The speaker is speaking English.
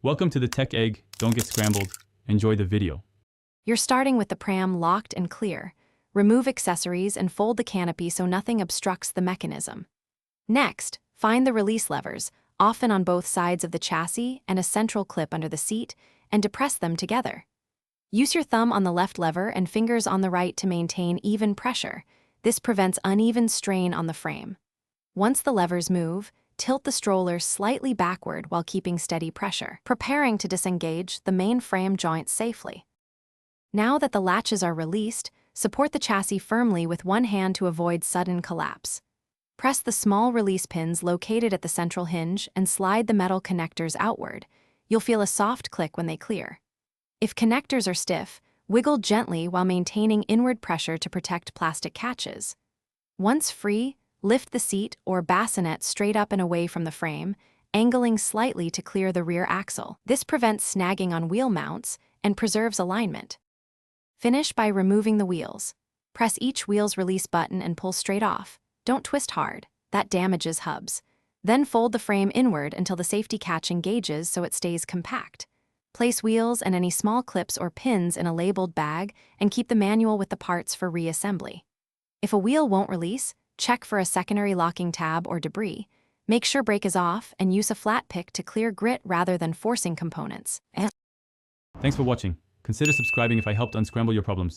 Welcome to the Tech Egg. Don't get scrambled. Enjoy the video. You're starting with the Pram locked and clear. Remove accessories and fold the canopy so nothing obstructs the mechanism. Next, find the release levers, often on both sides of the chassis, and a central clip under the seat, and depress them together. Use your thumb on the left lever and fingers on the right to maintain even pressure. This prevents uneven strain on the frame. Once the levers move, tilt the stroller slightly backward while keeping steady pressure, preparing to disengage the main frame joints safely. Now that the latches are released, support the chassis firmly with one hand to avoid sudden collapse. Press the small release pins located at the central hinge and slide the metal connectors outward. You'll feel a soft click when they clear. If connectors are stiff, wiggle gently while maintaining inward pressure to protect plastic catches. Once free, lift the seat or bassinet straight up and away from the frame, angling slightly to clear the rear axle. This prevents snagging on wheel mounts and preserves alignment. Finish by removing the wheels. Press each wheel's release button and pull straight off. Don't twist hard, that damages hubs. Then fold the frame inward until the safety catch engages so it stays compact. Place wheels and any small clips or pins in a labeled bag and keep the manual with the parts for reassembly. If a wheel won't release, check for a secondary locking tab or debris. Make sure brake is off and use a flat pick to clear grit rather than forcing components. Thanks for watching. Consider subscribing if I helped unscramble your problems.